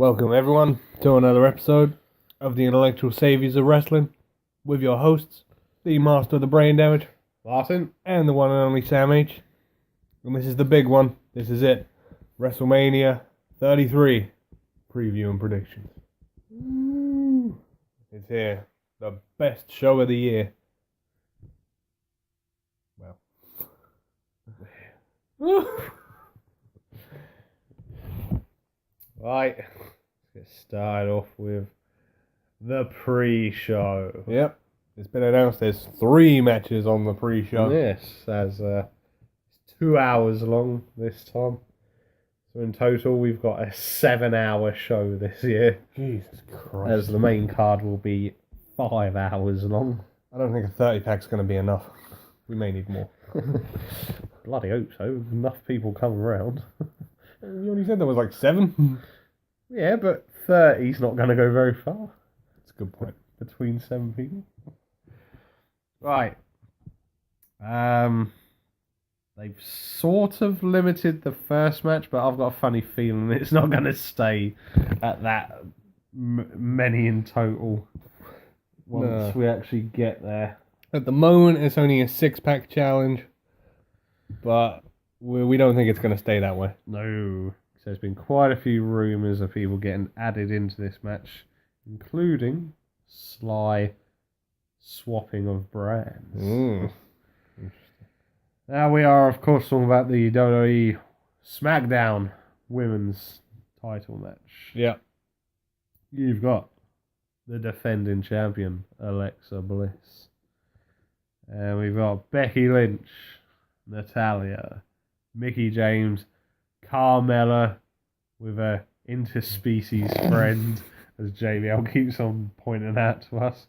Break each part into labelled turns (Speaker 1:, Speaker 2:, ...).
Speaker 1: Welcome everyone to another episode of the Intellectual Saviors of Wrestling with your hosts, the Master of the Brain Damage,
Speaker 2: Martin.
Speaker 1: and the one and only Sam H. And this is the big one. This is it. WrestleMania 33 preview and predictions. Woo. It's here. The best show of the year. Well.
Speaker 2: Right, let's get started off with the pre-show.
Speaker 1: Yep. It's been announced there's 3 matches on the pre-show.
Speaker 2: Yes, as it's 2 hours long this time. So in total, we've got a 7-hour show this year.
Speaker 1: Jesus Christ.
Speaker 2: As the main card will be 5 hours long.
Speaker 1: I don't think a 30-pack's going to be enough. We may need more.
Speaker 2: Bloody hope so. Enough people come around.
Speaker 1: You only said there was like 7?
Speaker 2: Yeah, but 30's not going to go very far.
Speaker 1: That's a good point.
Speaker 2: Between 7 people. Right. They've sort of limited the first match, but I've got a funny feeling it's not going to stay at that many in total once we actually get there.
Speaker 1: At the moment, it's only a 6-pack challenge, but we don't think it's going to stay that way.
Speaker 2: No. So there's been quite a few rumours of people getting added into this match, including sly swapping of brands. Now we are, of course, talking about the WWE SmackDown Women's title match.
Speaker 1: Yeah.
Speaker 2: You've got the defending champion, Alexa Bliss. And we've got Becky Lynch, Natalya, Mickie James, Carmella with a interspecies friend, as JBL keeps on pointing out to us.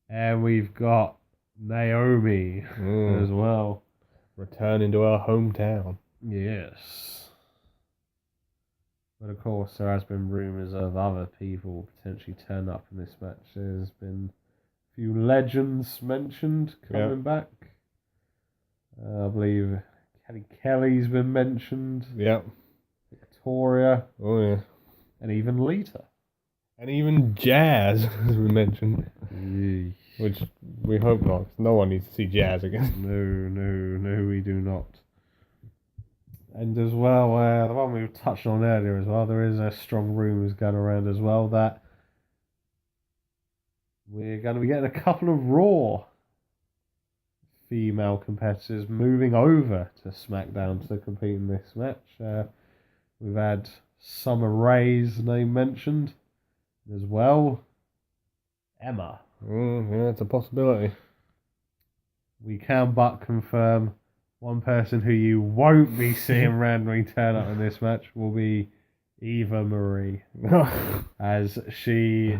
Speaker 2: And we've got Naomi as well.
Speaker 1: Returning to our hometown.
Speaker 2: Yes. But of course, there has been rumours of other people potentially turn up in this match. There's been a few legends mentioned coming back. I believe Kelly's been mentioned.
Speaker 1: Yep.
Speaker 2: Victoria.
Speaker 1: Oh, yeah.
Speaker 2: And even Lita.
Speaker 1: And even Jazz, as we mentioned.
Speaker 2: Yeesh.
Speaker 1: Which we hope not. No one needs to see Jazz again.
Speaker 2: No, we do not. And as well, the one we touched on earlier as well, there is a strong rumours going around as well that we're going to be getting a couple of Raw female competitors moving over to SmackDown to compete in this match. We've had Summer Rae's name mentioned as well. Emma.
Speaker 1: Yeah, it's a possibility.
Speaker 2: We can but confirm one person who you won't be seeing randomly turn up in this match will be Eva Marie. As she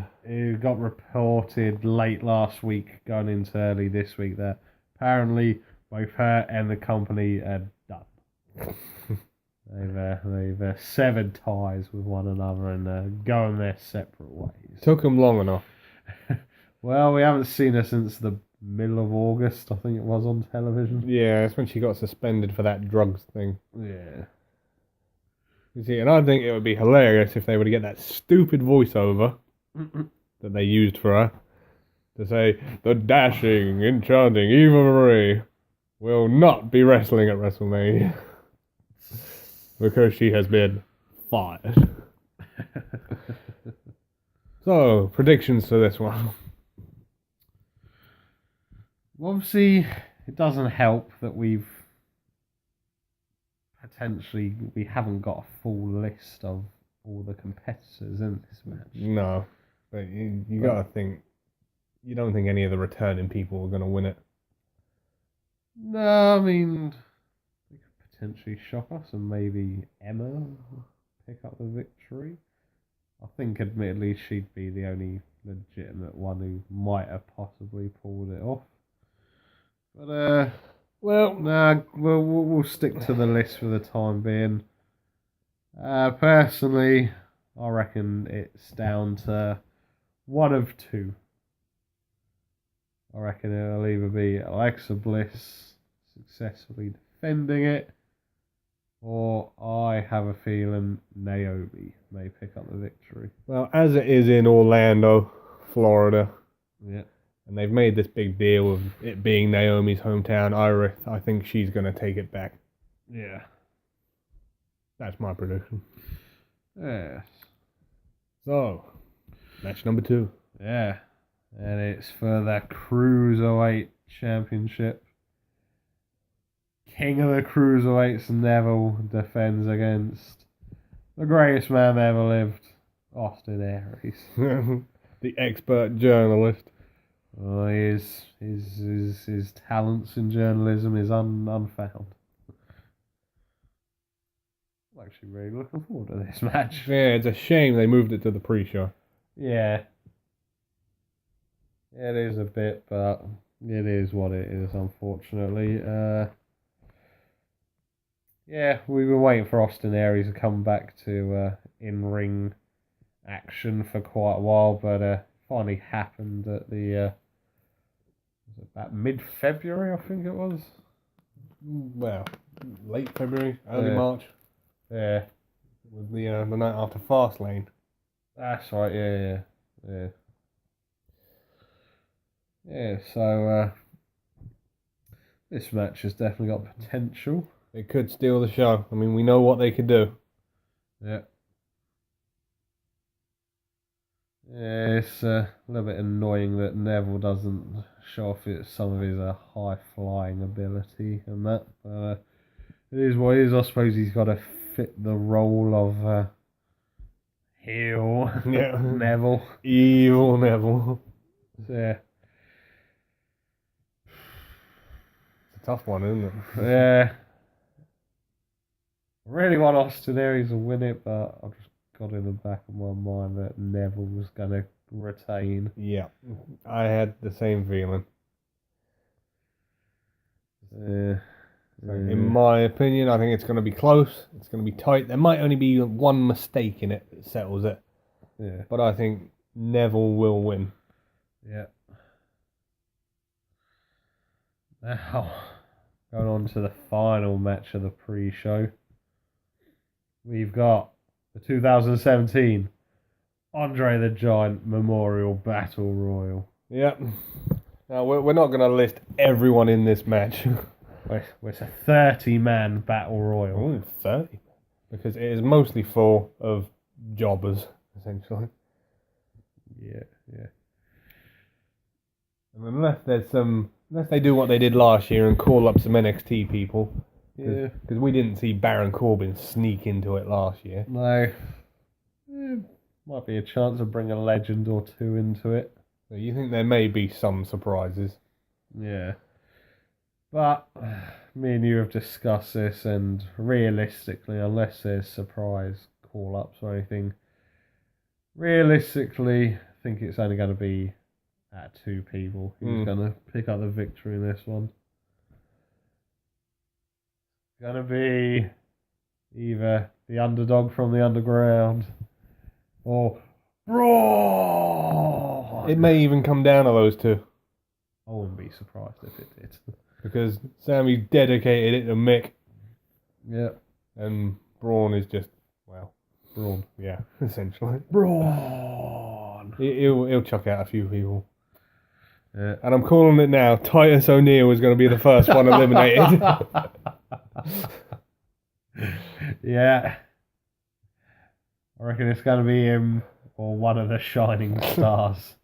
Speaker 2: got reported late last week, going into early this week, that apparently both her and the company are done. They've severed ties with one another and going their separate ways.
Speaker 1: Took them long enough.
Speaker 2: Well, we haven't seen her since the middle of August, I think it was, on television.
Speaker 1: Yeah, that's when she got suspended for that drugs thing.
Speaker 2: Yeah.
Speaker 1: You see, and I think it would be hilarious if they were to get that stupid voiceover that they used for her to say, the dashing, enchanting Eva Marie will not be wrestling at WrestleMania because she has been fired. So, predictions for this one.
Speaker 2: Obviously, it doesn't help that we haven't got a full list of all the competitors in this match.
Speaker 1: No, but you got to think, you don't think any of the returning people are going to win it?
Speaker 2: No, I mean, they could potentially shock us and maybe Emma pick up the victory. I think, admittedly, she'd be the only legitimate one who might have possibly pulled it off. But, we'll stick to the list for the time being. Personally, I reckon it's down to one of two. I reckon it'll either be Alexa Bliss successfully defending it, or I have a feeling Naomi may pick up the victory.
Speaker 1: Well, as it is in Orlando, Florida,
Speaker 2: Yeah.
Speaker 1: and they've made this big deal of it being Naomi's hometown, I think she's going to take it back.
Speaker 2: Yeah.
Speaker 1: That's my prediction.
Speaker 2: Yes.
Speaker 1: So, match number 2.
Speaker 2: Yeah. And it's for the Cruiserweight Championship. King of the Cruiserweights, Neville defends against the greatest man that ever lived, Austin Aries.
Speaker 1: The expert journalist.
Speaker 2: His talents in journalism is unfound. I'm actually really looking forward to this match.
Speaker 1: Yeah, it's a shame they moved it to the pre-show.
Speaker 2: Yeah. It is a bit, but it is what it is, unfortunately. Yeah, we've been waiting for Austin Aries to come back to in-ring action for quite a while, but finally happened at the was it about mid-February, I think it was.
Speaker 1: Well, late February, early
Speaker 2: Yeah.
Speaker 1: March.
Speaker 2: Yeah,
Speaker 1: It was the night after Fastlane.
Speaker 2: that's right. Yeah. Yeah. So this match has definitely got potential.
Speaker 1: It could steal the show. I mean, we know what they could do.
Speaker 2: Yeah. Yeah, it's a little bit annoying that Neville doesn't show off some of his high flying ability and that. But it is what it is. I suppose he's got to fit the role of heel
Speaker 1: Yeah.
Speaker 2: Neville.
Speaker 1: Evil Neville.
Speaker 2: So, yeah.
Speaker 1: It's a tough one, isn't it?
Speaker 2: Yeah. I really want Austin Aries to win it, but I've just got in the back of my mind that Neville was going to retain.
Speaker 1: Yeah. I had the same feeling. So in my opinion, I think it's going to be close. It's going to be tight. There might only be one mistake in it that settles it.
Speaker 2: Yeah.
Speaker 1: But I think Neville will win.
Speaker 2: Yeah. Now, going on to the final match of the pre-show. We've got the 2017 Andre the Giant Memorial Battle Royal.
Speaker 1: Yeah. Now, we're not going to list everyone in this match.
Speaker 2: It's a 30-man Battle Royal.
Speaker 1: Ooh, 30. Because it is mostly full of jobbers, essentially.
Speaker 2: Yeah.
Speaker 1: And unless they do what they did last year and call up some NXT people.
Speaker 2: Yeah.
Speaker 1: Because we didn't see Baron Corbin sneak into it last year.
Speaker 2: No. Might be a chance of bring a legend or two into it.
Speaker 1: So you think there may be some surprises?
Speaker 2: Yeah. But me and you have discussed this, and realistically, unless there's surprise call-ups or anything, realistically, I think it's only going to be at 2 people who's going to pick up the victory in this one. It's going to be either the underdog from the underground or Braun.
Speaker 1: It may even come down to those two.
Speaker 2: I wouldn't be surprised if it did.
Speaker 1: Because Sammy dedicated it to Mick.
Speaker 2: Yeah.
Speaker 1: And Braun is just, well,
Speaker 2: Braun.
Speaker 1: yeah, essentially.
Speaker 2: Braun.
Speaker 1: He'll chuck out a few people.
Speaker 2: Yeah.
Speaker 1: And I'm calling it now. Titus O'Neil is going to be the first one eliminated.
Speaker 2: Yeah. I reckon it's going to be him or one of the shining stars.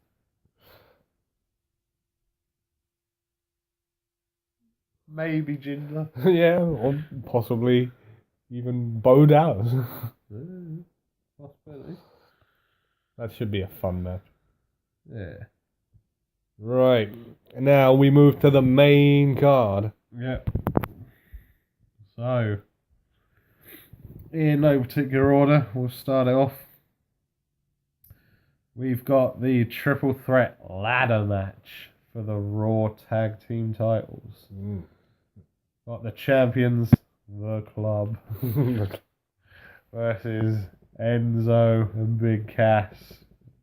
Speaker 2: Maybe Jinder.
Speaker 1: Yeah, or possibly even Bo Dallas.
Speaker 2: Possibility.
Speaker 1: That should be a fun match.
Speaker 2: Yeah.
Speaker 1: Right. Now we move to the main card.
Speaker 2: Yep. So, in no particular order, we'll start it off. We've got the triple threat ladder match for the Raw Tag Team titles. Got the champions, the Club, versus Enzo and Big Cass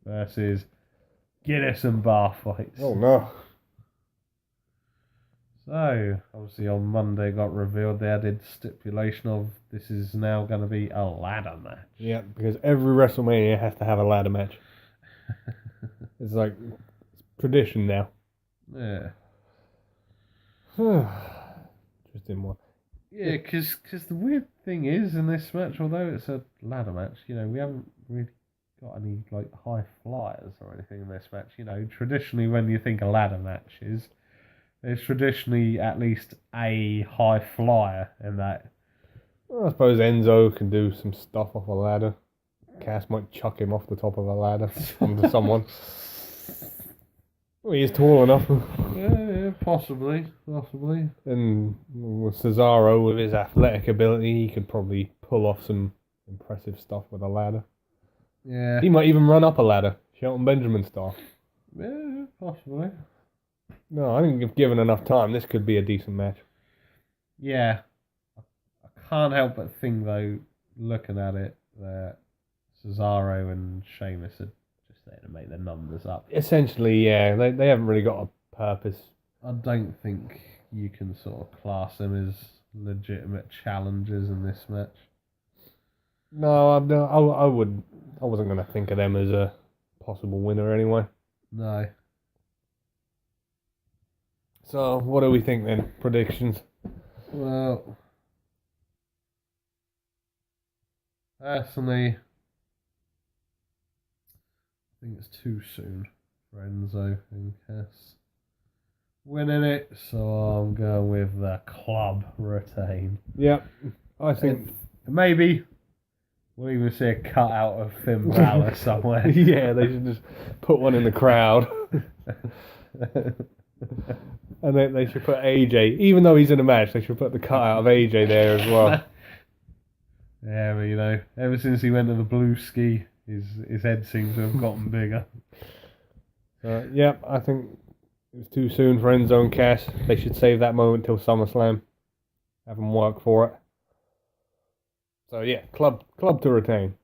Speaker 2: versus Guinness and Bar Fights.
Speaker 1: Oh no.
Speaker 2: So, obviously on Monday got revealed the added stipulation of this is now going to be a ladder match.
Speaker 1: Yeah, because every WrestleMania has to have a ladder match. It's like tradition now.
Speaker 2: Yeah.
Speaker 1: Interesting one.
Speaker 2: Yeah, because the weird thing is in this match, although it's a ladder match, we haven't really got any like high flyers or anything in this match. Traditionally when you think of ladder matches, there's traditionally at least a high flyer in that.
Speaker 1: Well, I suppose Enzo can do some stuff off a ladder. Cass might chuck him off the top of a ladder onto someone. Well, he's tall enough.
Speaker 2: Yeah, possibly.
Speaker 1: And with Cesaro, with his athletic ability, he could probably pull off some impressive stuff with a ladder.
Speaker 2: Yeah.
Speaker 1: He might even run up a ladder, Shelton Benjamin style.
Speaker 2: Yeah, possibly.
Speaker 1: No, I think if given enough time, this could be a decent match.
Speaker 2: Yeah. I can't help but think, though, looking at it, that Cesaro and Sheamus are just there to make the numbers up.
Speaker 1: Essentially, yeah, they haven't really got a purpose.
Speaker 2: I don't think you can sort of class them as legitimate challengers in this match.
Speaker 1: No, I wasn't going to think of them as a possible winner anyway.
Speaker 2: No.
Speaker 1: So, what do we think then? Predictions?
Speaker 2: Well, personally, I think it's too soon for Enzo and Cass winning it, so I'm going with the club retain.
Speaker 1: Yeah, I think...
Speaker 2: Maybe we'll even see a cutout of Finn Balor somewhere.
Speaker 1: Yeah, they should just put one in the crowd. And they should put AJ, even though he's in a match, they should put the cutout of AJ there as well.
Speaker 2: Yeah, but ever since he went to the blue ski, his head seems to have gotten bigger.
Speaker 1: Yeah, I think it was too soon for Enzo and Cass. They should save that moment till SummerSlam. Have them work for it. So yeah, club to retain.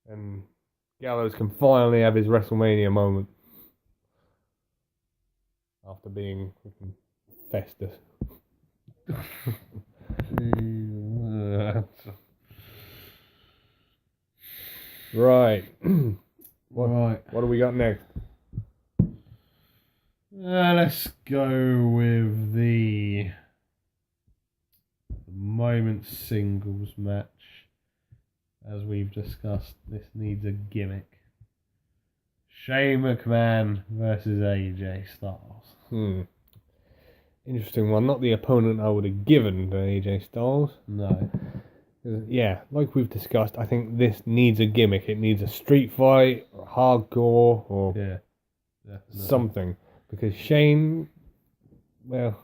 Speaker 1: And Gallows can finally have his WrestleMania moment. After being freaking Festus. Right. What do we got next?
Speaker 2: Let's go with the moment singles match. As we've discussed, this needs a gimmick. Shane McMahon versus AJ Styles.
Speaker 1: Interesting one. Not the opponent I would have given to AJ Styles.
Speaker 2: No.
Speaker 1: Yeah, like we've discussed, I think this needs a gimmick. It needs a street fight, or hardcore, or something. Because Shane, well,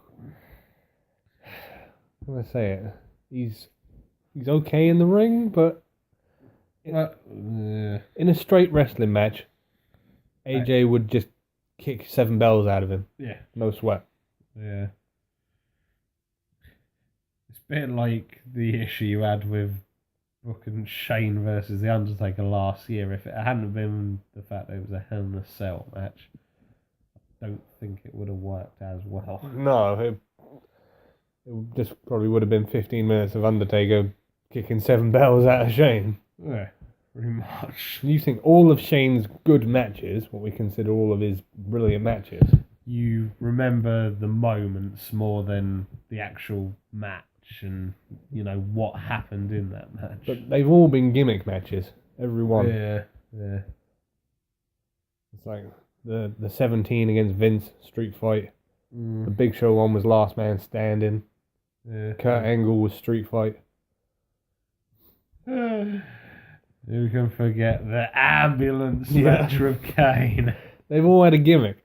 Speaker 1: how do I say it? He's okay in the ring, but in a straight wrestling match, AJ would just kick 7 bells out of him.
Speaker 2: Yeah.
Speaker 1: No sweat.
Speaker 2: Yeah. It's a bit like the issue you had with booking Shane versus The Undertaker last year. If it hadn't been the fact that it was a Hell in a Cell match, I don't think it would have worked as well.
Speaker 1: No, it just probably would have been 15 minutes of Undertaker kicking 7 bells out of Shane.
Speaker 2: Yeah, pretty much.
Speaker 1: You think all of Shane's good matches, what we consider all of his brilliant matches,
Speaker 2: you remember the moments more than the actual match and, what happened in that match.
Speaker 1: But they've all been gimmick matches. Every one.
Speaker 2: Yeah.
Speaker 1: It's like the 17 against Vince street fight.
Speaker 2: Mm.
Speaker 1: The Big Show one was Last Man Standing.
Speaker 2: Yeah.
Speaker 1: Kurt Angle was street fight.
Speaker 2: Who can forget the ambulance match with Kane?
Speaker 1: They've all had a gimmick.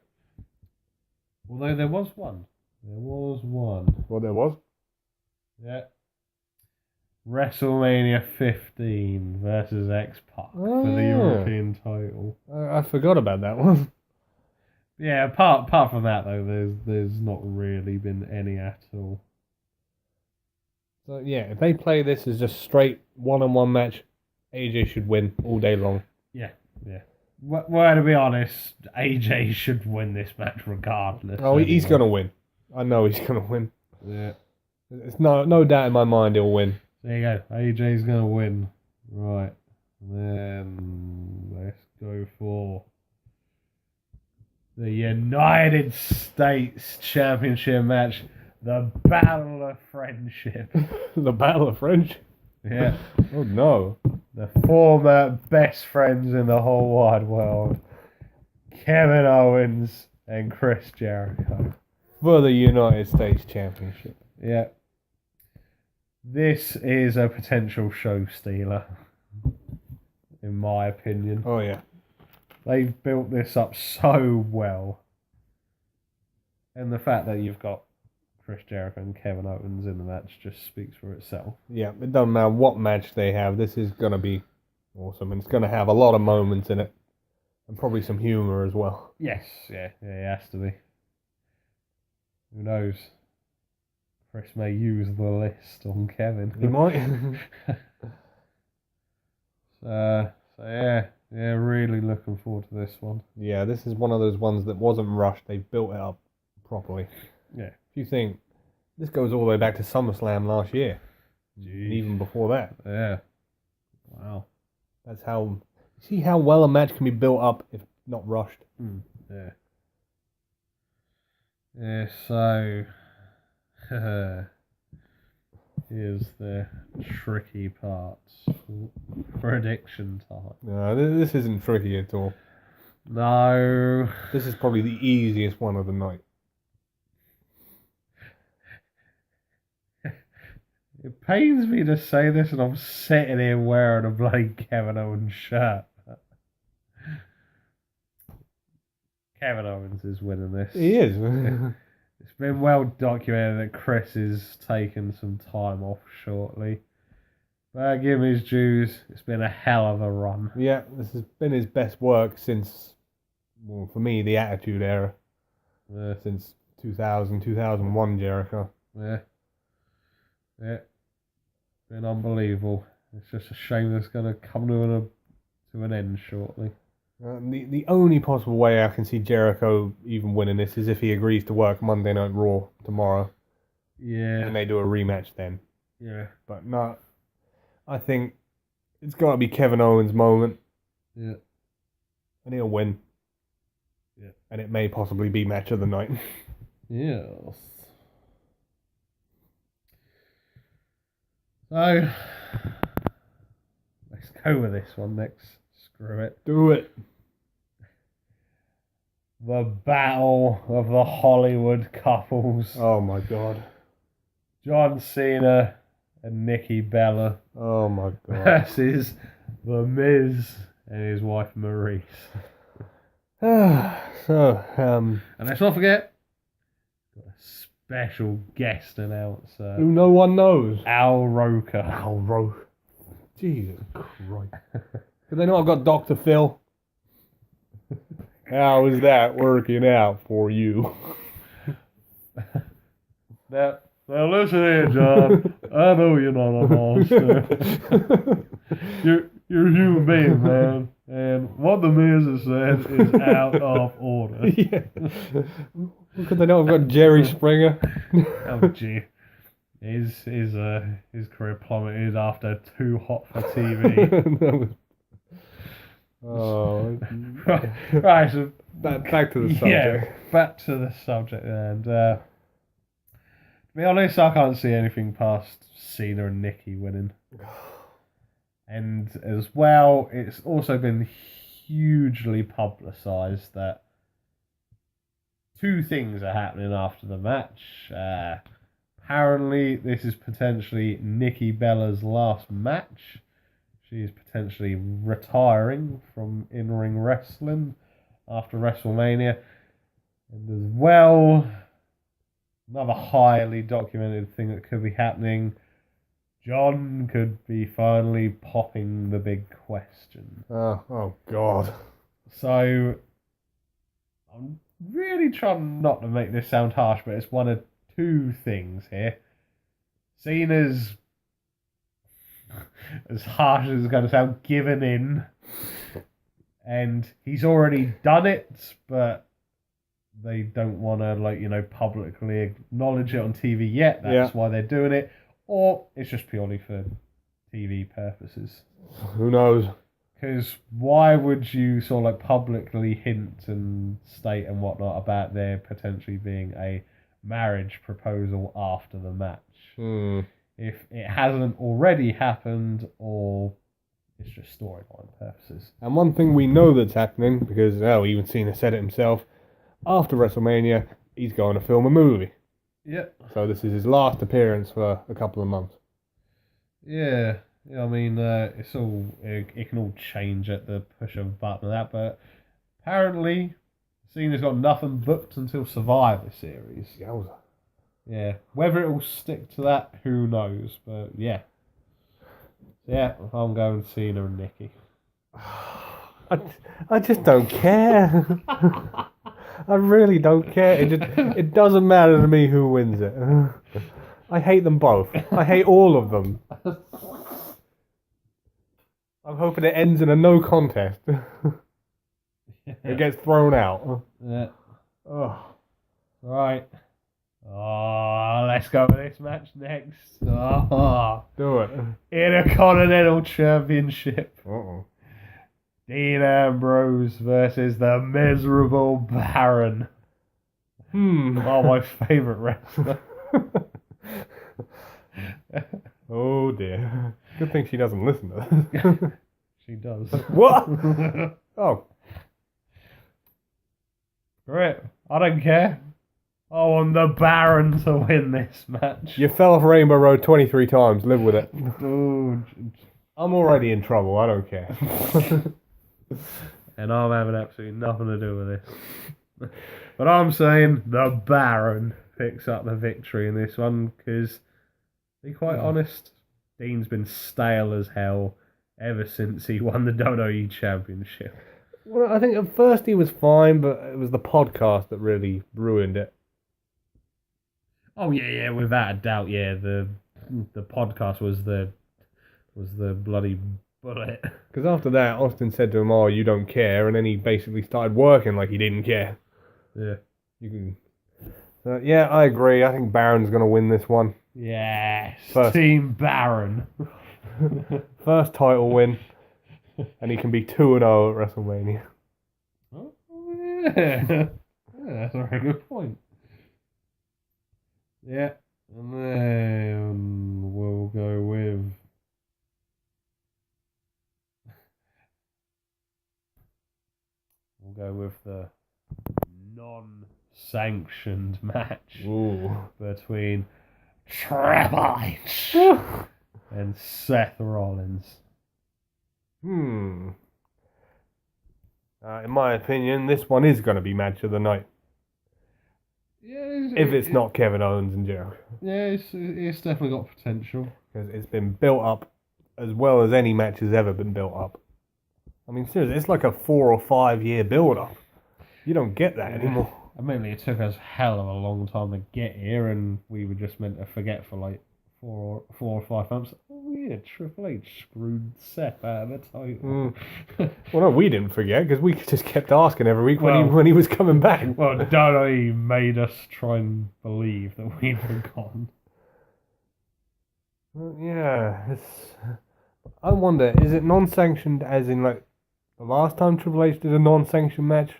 Speaker 2: Although there was one.
Speaker 1: Well, there was.
Speaker 2: Yeah. WrestleMania 15 versus X-Pac for the European title.
Speaker 1: I forgot about that one.
Speaker 2: Yeah, apart from that though, there's not really been any at all.
Speaker 1: So yeah, if they play this as just straight one-on-one match, AJ should win all day long.
Speaker 2: Yeah. Well, to be honest, AJ should win this match regardless.
Speaker 1: Oh, he's
Speaker 2: anyway.
Speaker 1: going to win. I know he's going to win.
Speaker 2: Yeah.
Speaker 1: There's no doubt in my mind he'll win.
Speaker 2: There you go. AJ's going to win. Right. Then let's go for the United States Championship match. The Battle of Friendship.
Speaker 1: The Battle of Friendship?
Speaker 2: Yeah.
Speaker 1: Oh, no.
Speaker 2: The former best friends in the whole wide world. Kevin Owens and Chris Jericho.
Speaker 1: For the United States Championship.
Speaker 2: Yeah. This is a potential show stealer, in my opinion.
Speaker 1: Oh, yeah.
Speaker 2: They've built this up so well. And the fact that you've got Chris Jericho and Kevin Owens in the match just speaks for itself.
Speaker 1: Yeah, it doesn't matter what match they have. This is going to be awesome. And it's going to have a lot of moments in it. And probably some humor as well.
Speaker 2: Yes, yeah, it has to be. Who knows? Chris may use the list on Kevin.
Speaker 1: He might.
Speaker 2: So yeah, really looking forward to this one.
Speaker 1: Yeah, this is one of those ones that wasn't rushed. They built it up properly.
Speaker 2: Yeah.
Speaker 1: If you think, this goes all the way back to SummerSlam last year.
Speaker 2: Jeez.
Speaker 1: And even before that.
Speaker 2: Yeah. Wow.
Speaker 1: That's how... See how well a match can be built up if not rushed?
Speaker 2: Yeah. Yeah, so... here's the tricky parts. Prediction time.
Speaker 1: No, this isn't tricky at all.
Speaker 2: No.
Speaker 1: This is probably the easiest one of the night.
Speaker 2: It pains me to say this, and I'm sitting here wearing a bloody Kevin Owens shirt. Kevin Owens is winning this.
Speaker 1: He is.
Speaker 2: It's been well documented that Chris is taking some time off shortly. But give him his dues. It's been a hell of a run.
Speaker 1: Yeah, this has been his best work since, well, for me, the Attitude Era.
Speaker 2: Yeah.
Speaker 1: Since 2000, 2001 Jericho.
Speaker 2: Yeah. Yeah. Been unbelievable. It's just a shame that's going to come to an end shortly.
Speaker 1: The only possible way I can see Jericho even winning this is if he agrees to work Monday Night Raw tomorrow.
Speaker 2: Yeah.
Speaker 1: And they do a rematch then.
Speaker 2: Yeah.
Speaker 1: But no, I think it's got to be Kevin Owens' moment.
Speaker 2: Yeah.
Speaker 1: And he'll win.
Speaker 2: Yeah.
Speaker 1: And it may possibly be match of the night.
Speaker 2: Yes. So, let's go with this one next. Screw it.
Speaker 1: Do it.
Speaker 2: The Battle of the Hollywood Couples.
Speaker 1: Oh my god.
Speaker 2: John Cena and Nikki Bella
Speaker 1: Oh my god.
Speaker 2: versus The Miz and his wife Maurice.
Speaker 1: So,
Speaker 2: And let's not forget, got a special guest announcer,
Speaker 1: who no one knows.
Speaker 2: Al Roker.
Speaker 1: Al Roker. Jesus Christ. Could they not have got Dr. Phil? How is that working out for you?
Speaker 2: Now listen here, John. I know you're not a monster. You're a human being, man. And what the Miz has said is out of order.
Speaker 1: Yeah. Could they not have got Jerry Springer?
Speaker 2: Oh, gee. His career plummeted after Too Hot for TV.
Speaker 1: Oh.
Speaker 2: Right, so
Speaker 1: Back to the subject.
Speaker 2: yeah, back to the subject. And to be honest, I can't see anything past Cena and Nikki winning. And as well, it's also been hugely publicised that two things are happening after the match. Apparently, this is potentially Nikki Bella's last match. She is potentially retiring from in-ring wrestling after WrestleMania. And as well, another highly documented thing that could be happening, John could be finally popping the big question.
Speaker 1: Oh God.
Speaker 2: So, I'm really trying not to make this sound harsh, but it's one of two things here. Cena's, as harsh as it's going to sound, given in and he's already done it, but they don't want to publicly acknowledge it on TV yet. That's why they're doing it, or it's just purely for TV purposes.
Speaker 1: Who knows?
Speaker 2: Because why would you sort of publicly hint and state and whatnot about there potentially being a marriage proposal after the match? If it hasn't already happened, or it's just storyline purposes.
Speaker 1: And one thing we know that's happening, because even Cena said it himself, after WrestleMania, he's going to film a movie.
Speaker 2: Yeah.
Speaker 1: So this is his last appearance for a couple of months.
Speaker 2: Yeah. I mean, it can all change at the push of a button and that, but apparently Cena's got nothing booked until Survivor Series.
Speaker 1: Yowza.
Speaker 2: Yeah. Whether it will stick to that, who knows? But yeah. Yeah, I'm going Cena and Nikki.
Speaker 1: I just don't care. I really don't care. It doesn't matter to me who wins it. I hate them both. I hate all of them. I'm hoping it ends in a no contest. It gets thrown out.
Speaker 2: Yeah.
Speaker 1: Oh.
Speaker 2: Right. Oh, let's go with this match next. Oh.
Speaker 1: Do it.
Speaker 2: Intercontinental Championship.
Speaker 1: Uh-oh.
Speaker 2: Dean Ambrose versus the miserable Baron. Oh, my favourite wrestler.
Speaker 1: Oh dear. Good thing she doesn't listen to this.
Speaker 2: She does.
Speaker 1: What? Oh.
Speaker 2: Great. I don't care. I want the Baron to win this match.
Speaker 1: You fell off Rainbow Road 23 times. Live with it.
Speaker 2: Ooh.
Speaker 1: I'm already in trouble. I don't care.
Speaker 2: And I'm having absolutely nothing to do with this. But I'm saying the Baron picks up the victory in this one because, to be quite honest, Dean's been stale as hell ever since he won the WWE Championship.
Speaker 1: Well, I think at first he was fine, but it was the podcast that really ruined it.
Speaker 2: Oh yeah, without a doubt, yeah. The podcast was the bloody bullet.
Speaker 1: Because after that, Austin said to him, "Oh, you don't care," and then he basically started working like he didn't care.
Speaker 2: Yeah.
Speaker 1: You can. Yeah, I agree. I think Baron's going to win this one.
Speaker 2: Yes, Team Baron.
Speaker 1: First title win, and he can be 2-0 at WrestleMania.
Speaker 2: Oh, yeah. That's a very good point. Yeah, and then we'll go with the non-sanctioned match between Triple H and Seth Rollins.
Speaker 1: In my opinion, this one is going to be match of the night.
Speaker 2: Yeah,
Speaker 1: if it's not Kevin Owens and Jericho.
Speaker 2: Yeah, it's definitely got potential.
Speaker 1: Because it's been built up as well as any match has ever been built up. I mean, seriously, it's like a 4 or 5 year build up. You don't get that anymore.
Speaker 2: Admittedly, it took us hell of a long time to get here, and we were just meant to forget for like 4 or 5 months. Oh yeah, Triple H screwed Seth out of the title.
Speaker 1: Well, no, we didn't forget because we just kept asking every week when he was coming back.
Speaker 2: Well, WWE made us try and believe that we'd forgotten.
Speaker 1: Yeah, I wonder, is it non-sanctioned as in like the last time Triple H did a non-sanctioned match,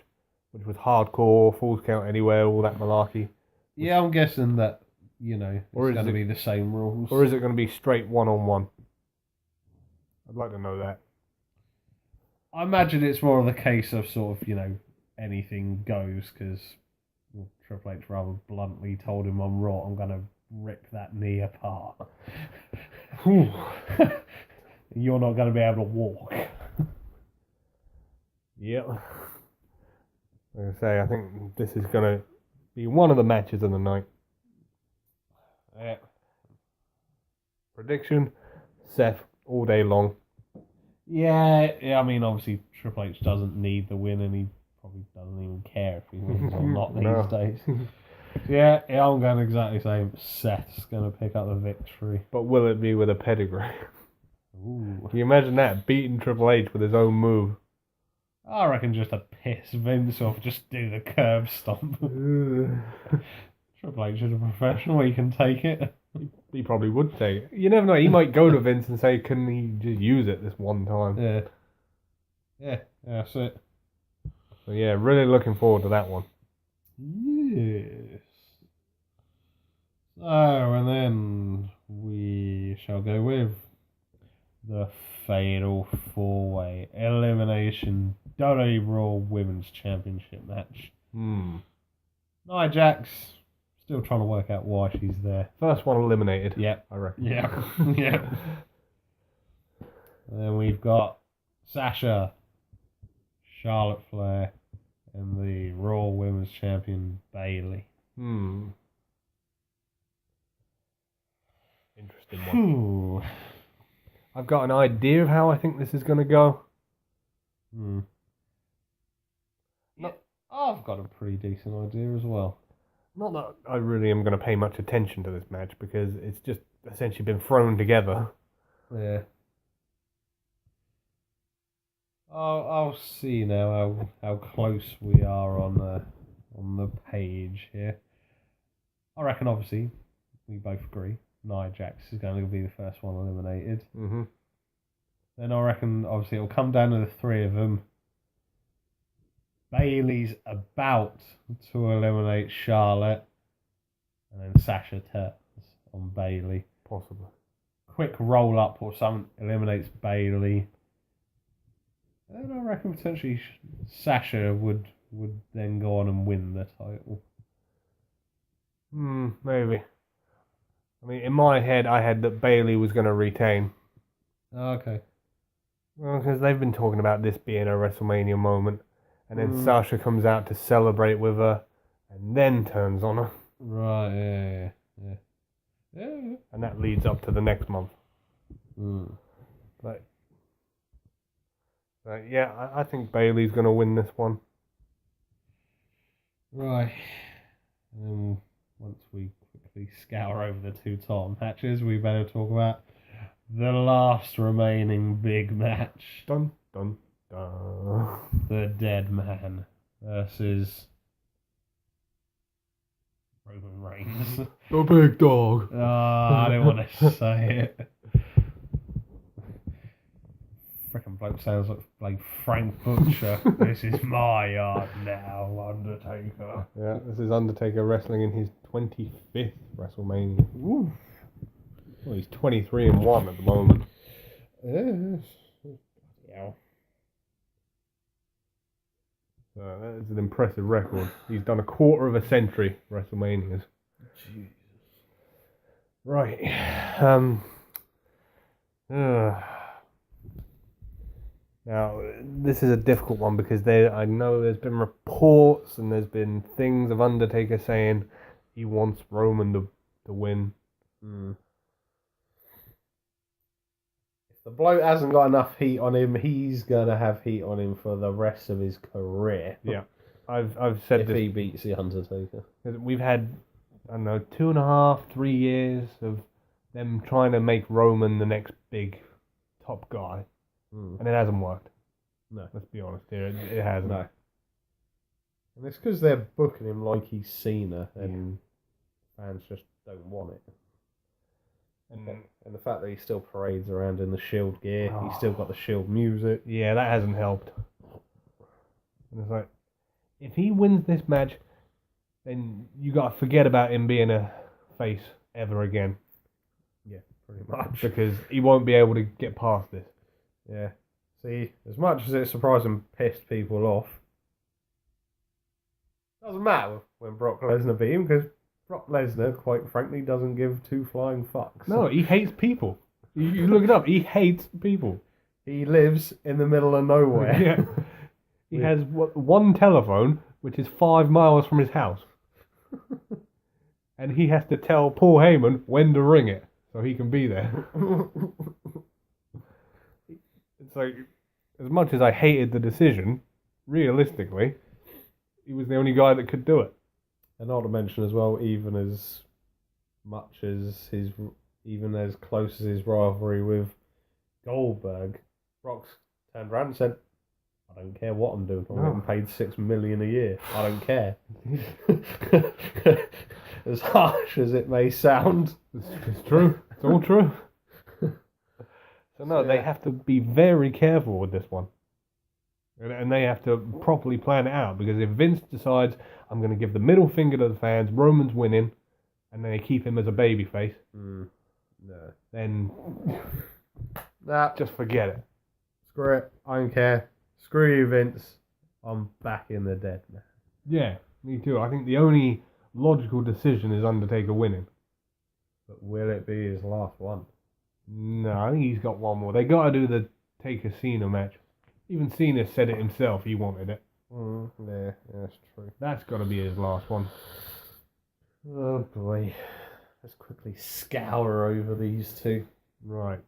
Speaker 1: which was hardcore, Falls Count Anywhere, all that malarkey?
Speaker 2: Yeah, I'm guessing that, it's going to be the same rules.
Speaker 1: Or is it going to be straight one-on-one? I'd like to know that.
Speaker 2: I imagine it's more of the case of sort of, anything goes, because Triple H rather bluntly told him on Raw, I'm going to rip that knee apart. You're not going to be able to walk.
Speaker 1: Yep. Like I say, I think this is going to be one of the matches of the night.
Speaker 2: Yeah.
Speaker 1: Prediction, Seth all day long.
Speaker 2: Yeah, I mean, obviously Triple H doesn't need the win, and he probably doesn't even care if he wins or not these days. Yeah, I'm going exactly the same. Seth's going to pick up the victory.
Speaker 1: But will it be with a pedigree?
Speaker 2: Ooh.
Speaker 1: Can you imagine that? Beating Triple H with his own move.
Speaker 2: I reckon just to piss Vince off, just do the curb stomp. Triple H is a professional, he can take it.
Speaker 1: He probably would take it. You never know, he might go to Vince and say, can he just use it this one time?
Speaker 2: Yeah. Yeah, that's it.
Speaker 1: So yeah, really looking forward to that one.
Speaker 2: Yes. So, and then we shall go with the Fatal 4-Way Elimination WWE Raw Women's Championship match. Nia Jax, still trying to work out why she's there.
Speaker 1: First one eliminated.
Speaker 2: Yep.
Speaker 1: I reckon.
Speaker 2: Yeah. Yeah. And then we've got Sasha, Charlotte Flair, and the Raw Women's Champion Bayley.
Speaker 1: Interesting one. I've got an idea of how I think this is going to go.
Speaker 2: I've got a pretty decent idea as well.
Speaker 1: Not that I really am going to pay much attention to this match because it's just essentially been thrown together.
Speaker 2: Yeah. I'll see now how close we are on the page here. I reckon obviously we both agree Nia Jax is going to be the first one eliminated. Then I reckon obviously it'll come down to the three of them. Bayley's about to eliminate Charlotte, and then Sasha turns on Bayley.
Speaker 1: Possibly.
Speaker 2: Quick roll up or something eliminates Bayley. And I reckon potentially Sasha would then go on and win the title.
Speaker 1: Maybe. I mean, in my head, I had that Bayley was going to retain.
Speaker 2: Okay.
Speaker 1: Well, because they've been talking about this being a WrestleMania moment. And then Sasha comes out to celebrate with her, and then turns on her.
Speaker 2: Right, yeah.
Speaker 1: And that leads up to the next month. But yeah, I think Bayley's going to win this one.
Speaker 2: Right. And then once we quickly scour over the two title matches, we better talk about the last remaining big match.
Speaker 1: Dun, dun.
Speaker 2: The Dead Man versus Roman Reigns.
Speaker 1: The big dog.
Speaker 2: I didn't want to say it. Freaking bloke sounds like Frank Butcher. This is my yard now, Undertaker.
Speaker 1: Yeah, this is Undertaker wrestling in his 25th WrestleMania.
Speaker 2: Ooh.
Speaker 1: Well, he's 23-1 at the moment.
Speaker 2: Yeah.
Speaker 1: That is an impressive record. He's done a quarter of a century WrestleManias.
Speaker 2: Jesus.
Speaker 1: Right. Now, this is a difficult one because I know there's been reports and there's been things of Undertaker saying he wants Roman to win.
Speaker 2: The bloke hasn't got enough heat on him. He's gonna have heat on him for the rest of his career.
Speaker 1: Yeah, I've said
Speaker 2: if
Speaker 1: this.
Speaker 2: he beats the Undertaker.
Speaker 1: We've had 2.5, 3 years of them trying to make Roman the next big top guy, and it hasn't worked.
Speaker 2: No,
Speaker 1: let's be honest here, it hasn't.
Speaker 2: No, and it's because they're booking him like he's Cena, and fans just don't want it. And the fact that he still parades around in the Shield gear, he's still got the Shield music.
Speaker 1: Yeah, that hasn't helped. And it's like, if he wins this match, then you got to forget about him being a face ever again.
Speaker 2: Yeah, pretty much.
Speaker 1: Because he won't be able to get past this.
Speaker 2: Yeah. See, as much as it surprised and pissed people off, doesn't matter when Brock Lesnar beat him, because Brock Lesnar, quite frankly, doesn't give two flying fucks.
Speaker 1: No, he hates people. You look it up. He hates people.
Speaker 2: He lives in the middle of nowhere.
Speaker 1: Yeah. He has one telephone, which is 5 miles from his house. And he has to tell Paul Heyman when to ring it, so he can be there. It's like, as much as I hated the decision, realistically, he was the only guy that could do it.
Speaker 2: And not to mention as well, even as close as his rivalry with Goldberg, Brock's turned around and said, I don't care what I'm doing. I'm
Speaker 1: No.
Speaker 2: getting paid $6 million a year. I don't care. As harsh as it may sound,
Speaker 1: It's true. It's all true. So no, they have to be very careful with this one. And they have to properly plan it out, because if Vince decides, I'm going to give the middle finger to the fans, Roman's winning, and then they keep him as a babyface,
Speaker 2: no.
Speaker 1: then just forget it.
Speaker 2: Screw it. I don't care. Screw you, Vince. I'm back in the dead now.
Speaker 1: Yeah, me too. I think the only logical decision is Undertaker winning.
Speaker 2: But will it be his last one?
Speaker 1: No, I think he's got one more. They got to do the Taker-Cena match. Even Cena said it himself, he wanted it.
Speaker 2: Yeah, that's true.
Speaker 1: That's got to be his last one.
Speaker 2: Oh boy. Let's quickly scour over these two.
Speaker 1: Right.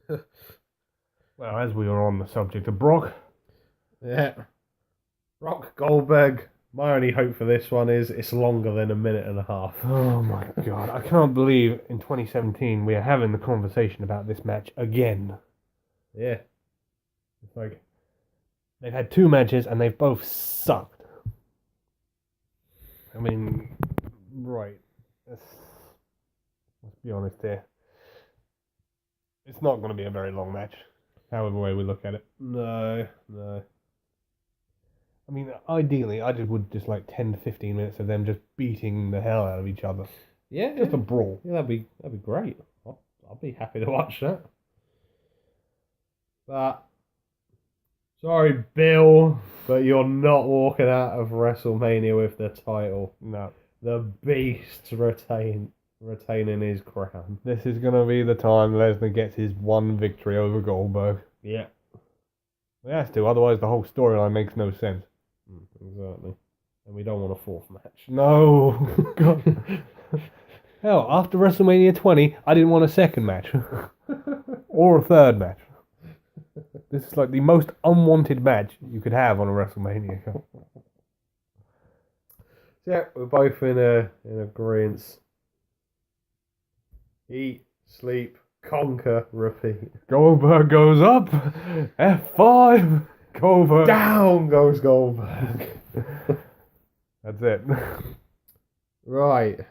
Speaker 1: Well, as we are on the subject of Brock.
Speaker 2: Yeah. Brock Goldberg. My only hope for this one is it's longer than a minute and a half.
Speaker 1: Oh my god, I can't believe in 2017 we are having the conversation about this match again.
Speaker 2: Yeah.
Speaker 1: It's like, they've had 2 matches and they've both sucked. I mean, right. Let's be honest here. It's not going to be a very long match, however way we look at it.
Speaker 2: No.
Speaker 1: I mean, ideally, I would just like 10 to 15 minutes of them just beating the hell out of each other.
Speaker 2: Yeah.
Speaker 1: Just a brawl.
Speaker 2: Yeah, that'd be great. I'll be happy to watch that. But sorry, Bill, but you're not walking out of WrestleMania with the title.
Speaker 1: No.
Speaker 2: The Beast retaining his crown.
Speaker 1: This is going to be the time Lesnar gets his one victory over Goldberg.
Speaker 2: Yeah.
Speaker 1: He has to, otherwise the whole storyline makes no sense.
Speaker 2: Exactly. And we don't want a 4th match.
Speaker 1: No. God. Hell, after WrestleMania 20, I didn't want a 2nd match. Or a 3rd match. This is like the most unwanted match you could have on a WrestleMania.
Speaker 2: Yeah, we're both in agreement. Eat, sleep, conquer, repeat.
Speaker 1: Goldberg goes up. F5. Goldberg.
Speaker 2: Down goes Goldberg.
Speaker 1: That's it.
Speaker 2: Right. To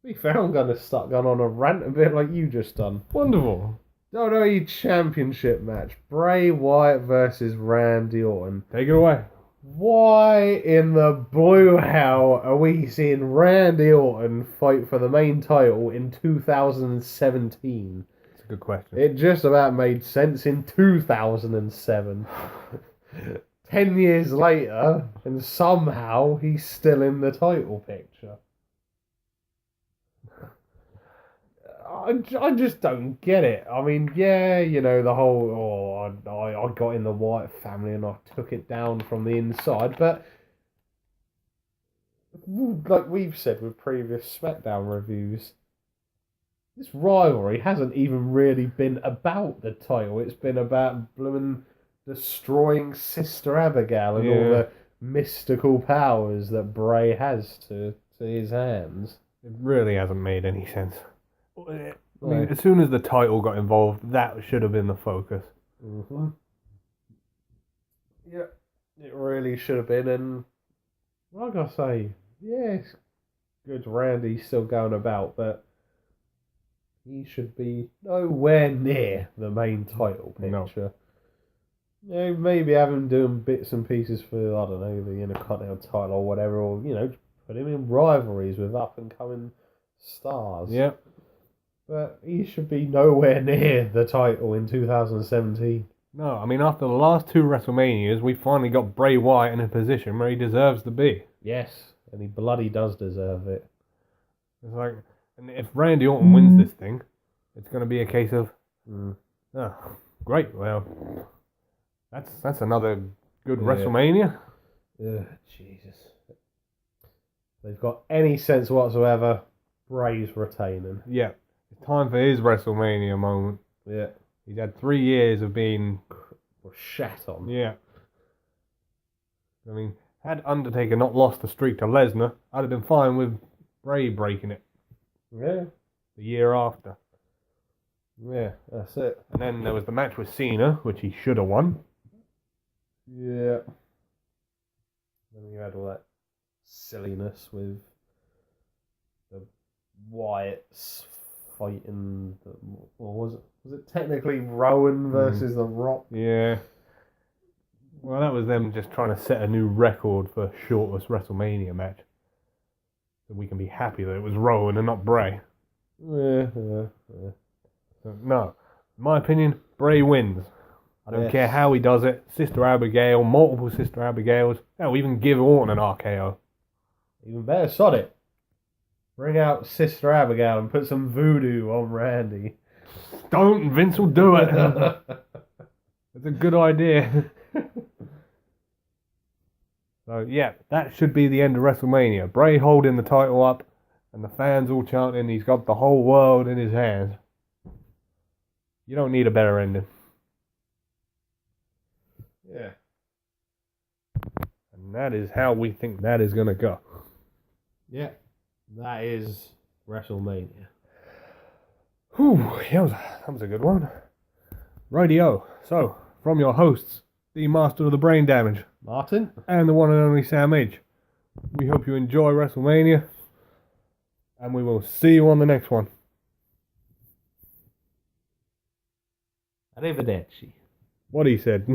Speaker 2: be fair, I'm going to start going on a rant a bit like you just done.
Speaker 1: Wonderful.
Speaker 2: WWE Championship match. Bray Wyatt versus Randy Orton.
Speaker 1: Take it away.
Speaker 2: Why in the blue hell are we seeing Randy Orton fight for the main title in 2017?
Speaker 1: That's a good question.
Speaker 2: It just about made sense in 2007. 10 years later, and somehow he's still in the title picture. I just don't get it. I mean, yeah, you know, the whole, I got in the Wyatt family and I took it down from the inside, but like we've said with previous SmackDown reviews, this rivalry hasn't even really been about the title. It's been about blooming destroying Sister Abigail and all the mystical powers that Bray has to his hands.
Speaker 1: It really hasn't made any sense. I mean, as soon as the title got involved, that should have been the focus.
Speaker 2: Mm-hmm. Yeah, it really should have been. And like I say, yeah, it's good Randy's still going about, but he should be nowhere near the main title picture. No. You know, maybe have him doing bits and pieces for, I don't know, the Intercontinental title or whatever, or, you know, put him in rivalries with up-and-coming stars.
Speaker 1: Yeah.
Speaker 2: But he should be nowhere near the title in 2017.
Speaker 1: No, I mean, after the last 2 WrestleManias, we finally got Bray Wyatt in a position where he deserves to be.
Speaker 2: Yes, and he bloody does deserve it.
Speaker 1: It's like, and if Randy Orton wins this thing, it's going to be a case of, oh, great, well, that's another good WrestleMania.
Speaker 2: Ugh, Jesus. If they've got any sense whatsoever, Bray's retaining.
Speaker 1: Yeah. It's time for his WrestleMania moment.
Speaker 2: Yeah.
Speaker 1: He's had 3 years of being
Speaker 2: shat on.
Speaker 1: Yeah. I mean, had Undertaker not lost the streak to Lesnar, I'd have been fine with Bray breaking it.
Speaker 2: Yeah.
Speaker 1: The year after.
Speaker 2: Yeah, that's it.
Speaker 1: And then there was the match with Cena, which he should have won.
Speaker 2: Yeah. Then you had all that silliness with the Wyatts fighting. Or was it technically Rowan versus The Rock?
Speaker 1: Yeah. Well, that was them just trying to set a new record for shortest WrestleMania match. So we can be happy that it was Rowan and not Bray.
Speaker 2: Yeah.
Speaker 1: So, no. In my opinion, Bray wins. I don't care how he does it. Sister Abigail, multiple Sister Abigails. Hell, even give Orton an RKO.
Speaker 2: Even better, sod it. Bring out Sister Abigail and put some voodoo on Randy.
Speaker 1: Don't, Vince will do it. It's a good idea. So, yeah, that should be the end of WrestleMania. Bray holding the title up and the fans all chanting he's got the whole world in his hands. You don't need a better ending.
Speaker 2: Yeah.
Speaker 1: And that is how we think that is going to go.
Speaker 2: Yeah. That is WrestleMania.
Speaker 1: Whew, that was a good one. Rightio. So, from your hosts, the Master of the Brain Damage,
Speaker 2: Martin?
Speaker 1: and the one and only Sam H. We hope you enjoy WrestleMania, and we will see you on the next one.
Speaker 2: Arrivederci.
Speaker 1: What he said.